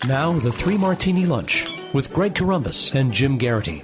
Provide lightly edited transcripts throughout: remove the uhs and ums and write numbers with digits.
Now, the Three Martini Lunch with Greg Corombos and Jim Geraghty.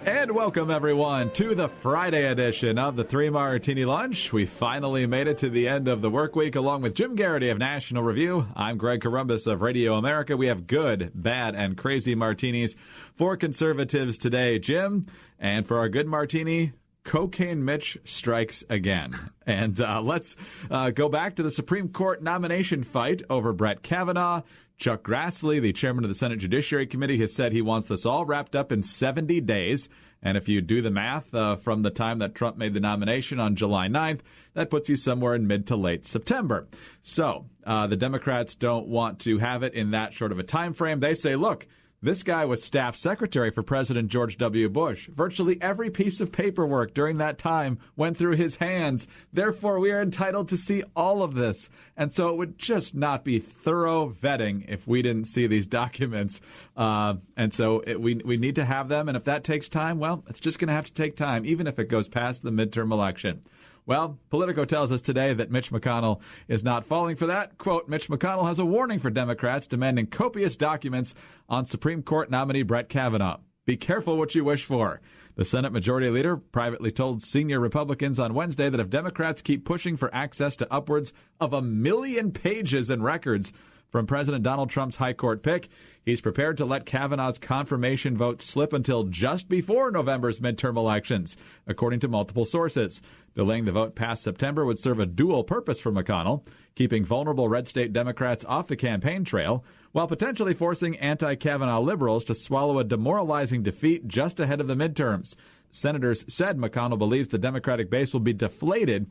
And welcome, everyone, to the Friday edition of the Three Martini Lunch. We finally made it to the end of the work week, along with Jim Geraghty of National Review. I'm Greg Corombos of Radio America. We have good, bad, and crazy martinis for conservatives today, Jim. And for our good martini, Cocaine Mitch strikes again. And let's go back to the Supreme Court nomination fight over Brett Kavanaugh. Chuck Grassley, the chairman of the Senate Judiciary Committee, has said he wants this all wrapped up in 70 days. And if you do the math from the time that Trump made the nomination on July 9th, that puts you somewhere in mid to late September. So the Democrats don't want to have it in that short of a time frame. They say, look, this guy was staff secretary for President George W. Bush. Virtually every piece of paperwork during that time went through his hands. Therefore, we are entitled to see all of this. And so it would just not be thorough vetting if we didn't see these documents. And so we need to have them. And if that takes time, well, it's just going to have to take time, even if it goes past the midterm election. Well, Politico tells us today that Mitch McConnell is not falling for that. Quote, Mitch McConnell has a warning for Democrats demanding copious documents on Supreme Court nominee Brett Kavanaugh. Be careful what you wish for. The Senate Majority Leader privately told senior Republicans on Wednesday that if Democrats keep pushing for access to upwards of 1 million pages and records from President Donald Trump's high court pick, he's prepared to let Kavanaugh's confirmation vote slip until just before November's midterm elections, according to multiple sources. Delaying the vote past September would serve a dual purpose for McConnell, keeping vulnerable red state Democrats off the campaign trail, while potentially forcing anti-Kavanaugh liberals to swallow a demoralizing defeat just ahead of the midterms. Senators said McConnell believes the Democratic base will be deflated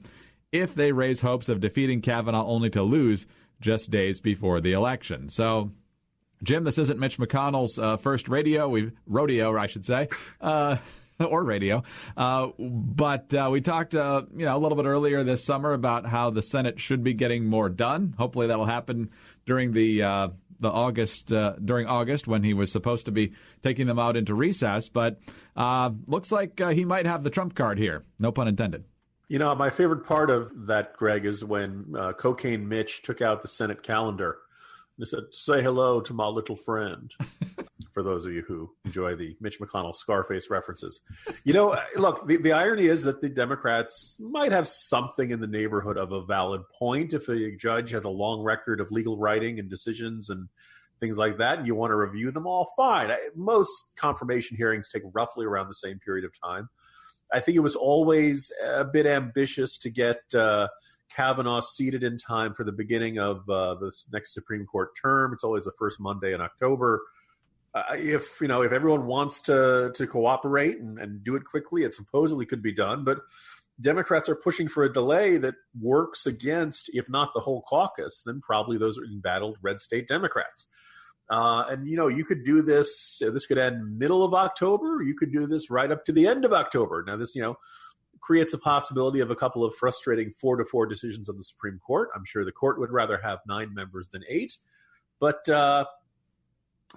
if they raise hopes of defeating Kavanaugh only to lose just days before the election. So, Jim, this isn't Mitch McConnell's first rodeo, or radio. But we talked, a little bit earlier this summer about how the Senate should be getting more done. Hopefully that'll happen during during August when he was supposed to be taking them out into recess. But looks like he might have the trump card here. No pun intended. You know, my favorite part of that, Greg, is when Cocaine Mitch took out the Senate calendar and said, "Say hello to my little friend." For those of you who enjoy the Mitch McConnell Scarface references. You know, look, the irony is that the Democrats might have something in the neighborhood of a valid point if a judge has a long record of legal writing and decisions and things like that, and you want to review them all, fine. Most confirmation hearings take roughly around the same period of time. I think it was always a bit ambitious to get Kavanaugh seated in time for the beginning of the next Supreme Court term. It's always the first Monday in October. If everyone wants to cooperate and do it quickly, it supposedly could be done. But Democrats are pushing for a delay that works against, if not the whole caucus, then probably those embattled red state Democrats. You could do this. This could end middle of October. You could do this right up to the end of October. Now, this, creates the possibility of a couple of frustrating 4-4 decisions on the Supreme Court. I'm sure the court would rather have 9 members than 8. But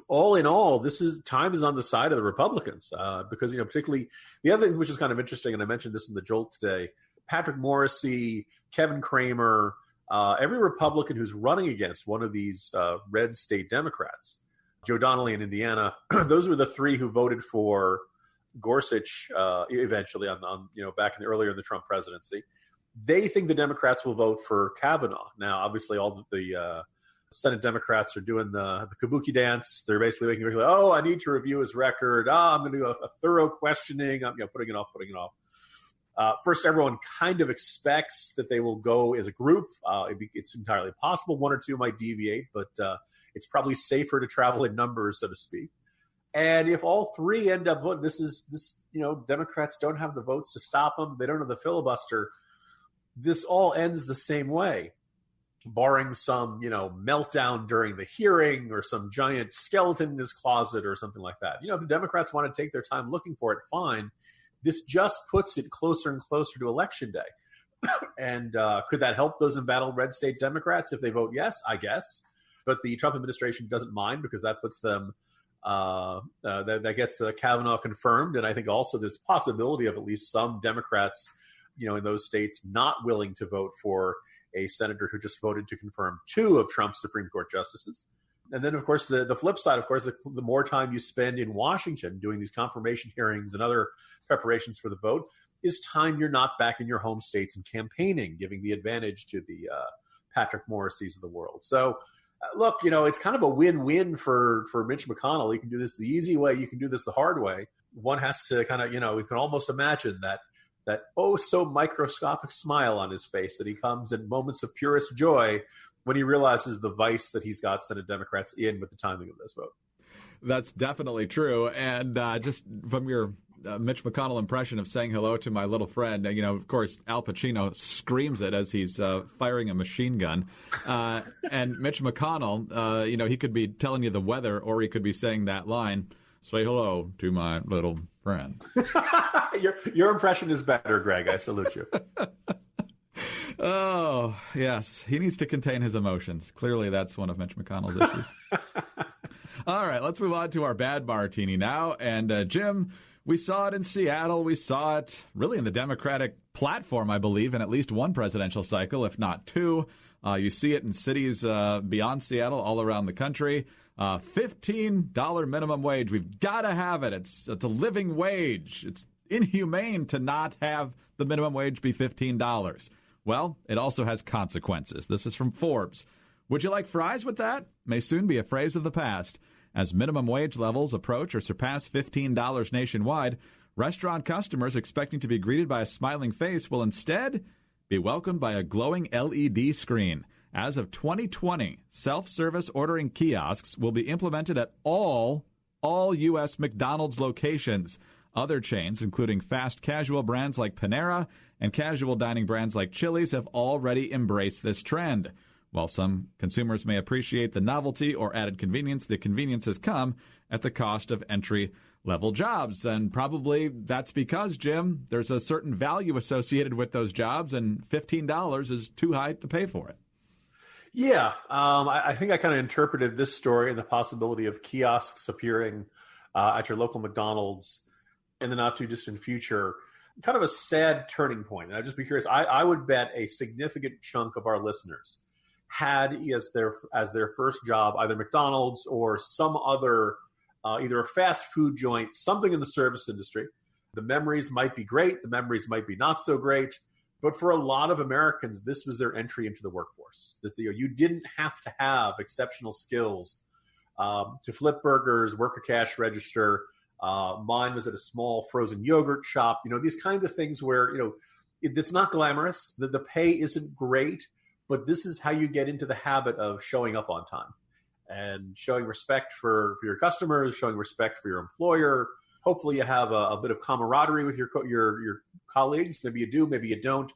all in all, time is on the side of the Republicans because, particularly the other thing which is kind of interesting, and I mentioned this in the Jolt today, Patrick Morrissey, Kevin Cramer, every Republican who's running against one of these red state Democrats, Joe Donnelly in Indiana, those were the 3 who voted for Gorsuch eventually on back earlier in the Trump presidency. They think the Democrats will vote for Kavanaugh. Now, obviously, all the Senate Democrats are doing the kabuki dance. They're basically making I need to review his record. I'm going to do a thorough questioning. I'm putting it off. First, everyone kind of expects that they will go as a group. It's entirely possible 1 or 2 might deviate, but it's probably safer to travel in numbers, so to speak. And if all 3 end up voting, Democrats don't have the votes to stop them. They don't have the filibuster. This all ends the same way, barring some, meltdown during the hearing or some giant skeleton in his closet or something like that. If the Democrats want to take their time looking for it, fine. This just puts it closer and closer to Election Day. And could that help those embattled red state Democrats if they vote yes? I guess. But the Trump administration doesn't mind because that puts them that gets Kavanaugh confirmed. And I think also there's a possibility of at least some Democrats, in those states not willing to vote for a senator who just voted to confirm 2 of Trump's Supreme Court justices. And then, of course, the flip side, of course, the more time you spend in Washington doing these confirmation hearings and other preparations for the vote is time you're not back in your home states and campaigning, giving the advantage to the Patrick Morrisseys of the world. So, look, it's kind of a win-win for Mitch McConnell. You can do this the easy way. You can do this the hard way. One has to kind of, we can almost imagine that oh so microscopic smile on his face that he comes in moments of purest joy when he realizes the vice that he's got Senate Democrats in with the timing of this vote. That's definitely true. And just from your Mitch McConnell impression of saying hello to my little friend, of course, Al Pacino screams it as he's firing a machine gun. And Mitch McConnell, he could be telling you the weather, or he could be saying that line, say hello to my little friend. Your impression is better, Greg. I salute you. Oh, yes. He needs to contain his emotions. Clearly, that's one of Mitch McConnell's issues. All right, let's move on to our bad martini now. And Jim, we saw it in Seattle. We saw it really in the Democratic platform, I believe, in at least one presidential cycle, if not two. You see it in cities beyond Seattle, all around the country. $15 minimum wage. We've got to have it. It's a living wage. It's inhumane to not have the minimum wage be $15. Well, it also has consequences. This is from Forbes. Would you like fries with that? May soon be a phrase of the past. As minimum wage levels approach or surpass $15 nationwide, restaurant customers expecting to be greeted by a smiling face will instead be welcomed by a glowing LED screen. As of 2020, self-service ordering kiosks will be implemented at all U.S. McDonald's locations. Other chains, including fast casual brands like Panera and casual dining brands like Chili's, have already embraced this trend. While some consumers may appreciate the novelty or added convenience, the convenience has come at the cost of entry-level jobs. And probably that's because, Jim, there's a certain value associated with those jobs, and $15 is too high to pay for it. Yeah, I think I kind of interpreted this story and the possibility of kiosks appearing at your local McDonald's in the not-too-distant future, kind of a sad turning point. And I'd just be curious, I would bet a significant chunk of our listeners had as their first job either McDonald's or some other, either a fast food joint, something in the service industry. The memories might be great. The memories might be not so great. But for a lot of Americans, this was their entry into the workforce. You didn't have to have exceptional skills to flip burgers, work a cash register. Mine was at a small frozen yogurt shop. These kinds of things where, it's not glamorous. The pay isn't great, but this is how you get into the habit of showing up on time and showing respect for your customers, showing respect for your employer. Hopefully you have a bit of camaraderie with your colleagues. Maybe you do, maybe you don't.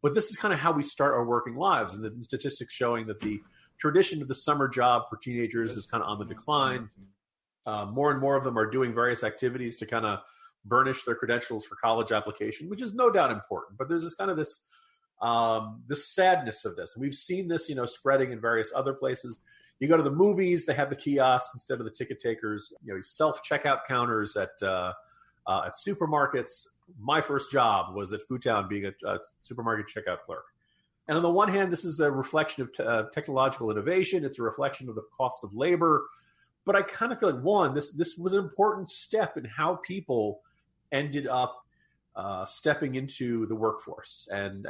But this is kind of how we start our working lives. And the statistics showing that the tradition of the summer job for teenagers is kind of on the decline. More and more of them are doing various activities to kind of burnish their credentials for college application, which is no doubt important. But there's this kind of this sadness of this. And we've seen this, spreading in various other places. You go to the movies, they have the kiosks instead of the ticket takers, self-checkout counters at supermarkets. My first job was at Foodtown being a supermarket checkout clerk. And on the one hand, this is a reflection of technological innovation. It's a reflection of the cost of labor. But I kind of feel like, one, this was an important step in how people ended up stepping into the workforce. And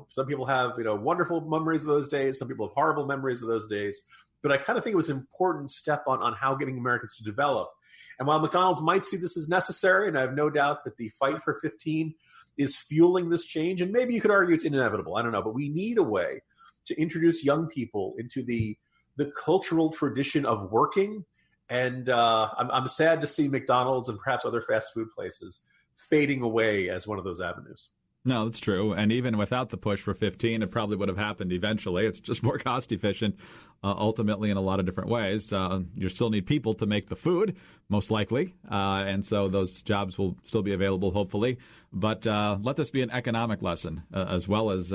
some people have, wonderful memories of those days. Some people have horrible memories of those days. But I kind of think it was an important step on how getting Americans to develop. And while McDonald's might see this as necessary, and I have no doubt that the fight for 15 is fueling this change, and maybe you could argue it's inevitable, I don't know, but we need a way to introduce young people into the cultural tradition of working. And I'm sad to see McDonald's and perhaps other fast food places fading away as one of those avenues. No, that's true. And even without the push for 15, it probably would have happened eventually. It's just more cost efficient, ultimately, in a lot of different ways. You still need people to make the food, most likely. And so those jobs will still be available, hopefully. But let this be an economic lesson, as well as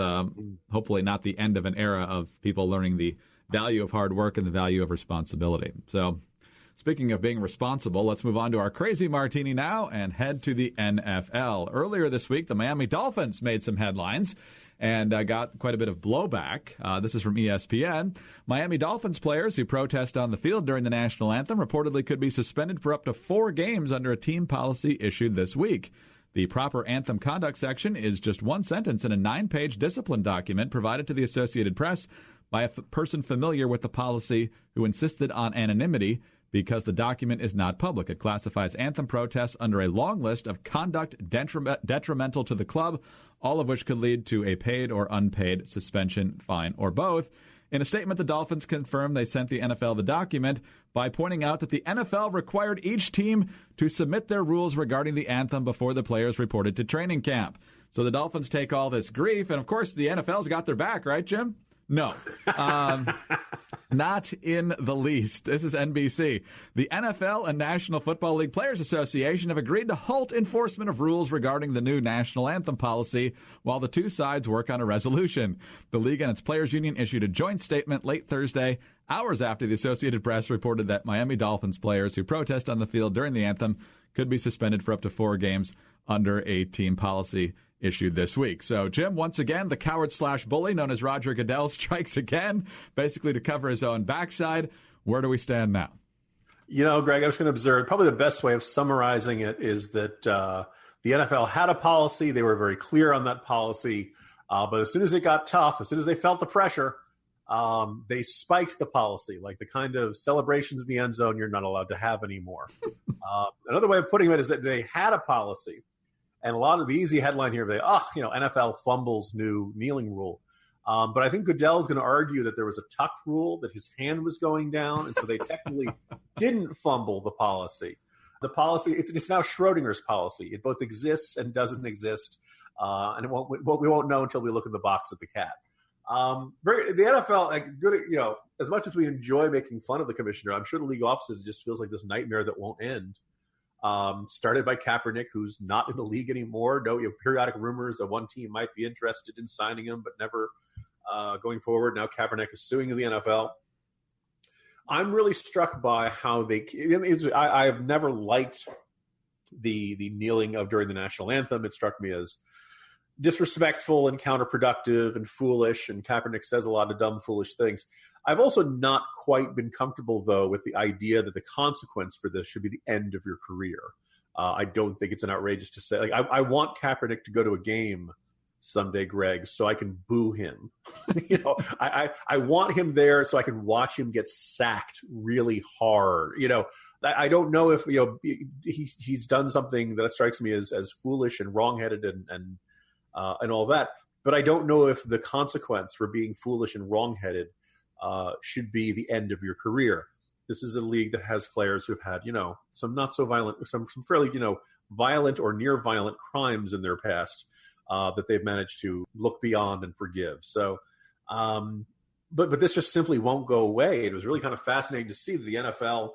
hopefully not the end of an era of people learning the value of hard work and the value of responsibility. So speaking of being responsible, let's move on to our Crazy Martini now and head to the NFL. Earlier this week, the Miami Dolphins made some headlines and got quite a bit of blowback. This is from ESPN. Miami Dolphins players who protest on the field during the national anthem reportedly could be suspended for up to 4 games under a team policy issued this week. The proper anthem conduct section is just one sentence in a 9-page discipline document provided to the Associated Press by a person familiar with the policy who insisted on anonymity because the document is not public. It classifies anthem protests under a long list of conduct detrimental to the club, all of which could lead to a paid or unpaid suspension, fine, or both. In a statement, the Dolphins confirmed they sent the NFL the document by pointing out that the NFL required each team to submit their rules regarding the anthem before the players reported to training camp. So the Dolphins take all this grief, and of course the NFL's got their back, right, Jim? No, not in the least. This is NBC. The NFL and National Football League Players Association have agreed to halt enforcement of rules regarding the new national anthem policy while the two sides work on a resolution. The league and its players union issued a joint statement late Thursday, hours after the Associated Press reported that Miami Dolphins players who protest on the field during the anthem could be suspended for up to 4 games under a team policy issued this week. So, Jim, once again, the coward/bully known as Roger Goodell strikes again, basically to cover his own backside. Where do we stand now? You know, Greg, I was going to observe, probably the best way of summarizing it is that the NFL had a policy. They were very clear on that policy. But as soon as it got tough, as soon as they felt the pressure, they spiked the policy, like the kind of celebrations in the end zone you're not allowed to have anymore. Another way of putting it is that they had a policy. And a lot of the easy headline here, NFL fumbles new kneeling rule. But I think Goodell is going to argue that there was a tuck rule, that his hand was going down, and so they technically didn't fumble the policy. The policy, it's now Schrodinger's policy. It both exists and doesn't exist, and we won't know until we look in the box at the cat. The NFL, as much as we enjoy making fun of the commissioner, I'm sure the league offices, it just feels like this nightmare that won't end. Started by Kaepernick, who's not in the league anymore. Periodic rumors that one team might be interested in signing him, but never going forward. Now Kaepernick is suing the NFL. I'm really struck by how I have never liked the kneeling during the national anthem. It struck me as disrespectful and counterproductive and foolish, and Kaepernick says a lot of dumb, foolish things. I've also not quite been comfortable, though, with the idea that the consequence for this should be the end of your career. I don't think it's an outrageous to say. I want Kaepernick to go to a game someday, Greg, so I can boo him. I want him there so I can watch him get sacked really hard. I don't know if he's done something that strikes me as foolish and wrongheaded and all that. But I don't know if the consequence for being foolish and wrongheaded should be the end of your career. This is a league that has players who've had, some not so violent, some fairly, violent or near violent crimes in their past that they've managed to look beyond and forgive. So, but this just simply won't go away. It was really kind of fascinating to see that the NFL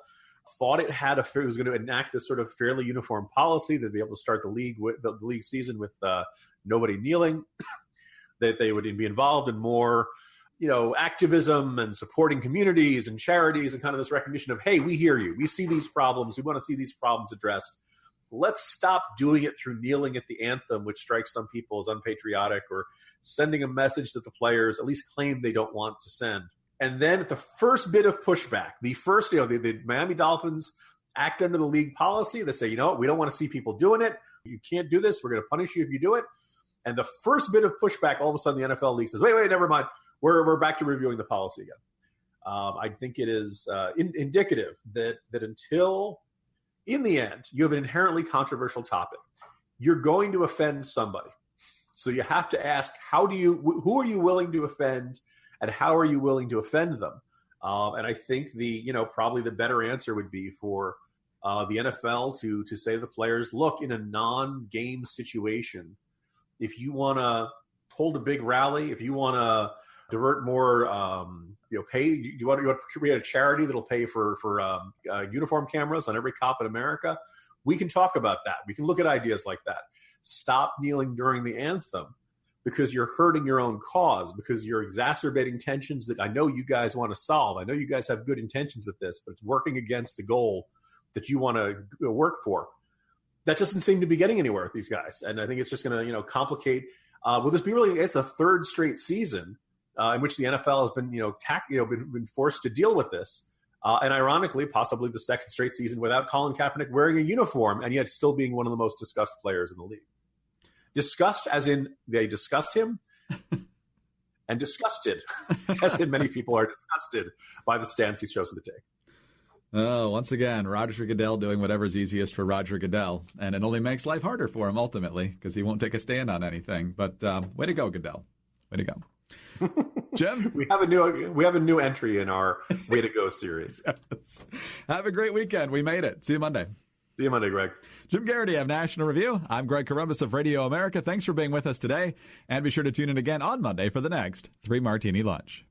thought it was going to enact this sort of fairly uniform policy, that they'd be able to start the league season with nobody kneeling, that they would be involved in more, activism and supporting communities and charities, and kind of this recognition of, hey, we hear you. We see these problems. We want to see these problems addressed. Let's stop doing it through kneeling at the anthem, which strikes some people as unpatriotic, or sending a message that the players at least claim they don't want to send. And then at the first bit of pushback, the Miami Dolphins act under the league policy. They say, we don't want to see people doing it. You can't do this. We're going to punish you if you do it. And the first bit of pushback, all of a sudden the NFL league says, wait, never mind. We're back to reviewing the policy again. I think it is indicative that until, in the end, you have an inherently controversial topic, you're going to offend somebody. So you have to ask, who are you willing to offend, and how are you willing to offend them? And I think probably the better answer would be for the NFL to say to the players, look, in a non-game situation, if you want to hold a big rally, if you want to divert more, pay. You want to create a charity that'll pay for uniform cameras on every cop in America. We can talk about that. We can look at ideas like that. Stop kneeling during the anthem because you're hurting your own cause, because you're exacerbating tensions that I know you guys want to solve. I know you guys have good intentions with this, but it's working against the goal that you want to work for. That doesn't seem to be getting anywhere with these guys, and I think it's just going to complicate. Will this be really? It's a third straight season in which the NFL has been, been forced to deal with this, and ironically, possibly the second straight season without Colin Kaepernick wearing a uniform and yet still being one of the most discussed players in the league. Discussed, as in they discuss him, and disgusted, as in many people are disgusted by the stance he's chosen to take. Oh, once again, Roger Goodell doing whatever's easiest for Roger Goodell, and it only makes life harder for him ultimately because he won't take a stand on anything. But way to go, Goodell! Way to go, Jim. We have a new entry in our Way to Go series. Yes. Have a great weekend. We made it. See you Monday. See you Monday, Greg. Jim Geraghty of National Review. I'm Greg Corombos of Radio America. Thanks for being with us today, and be sure to tune in again on Monday for the next 3 Martini Lunch.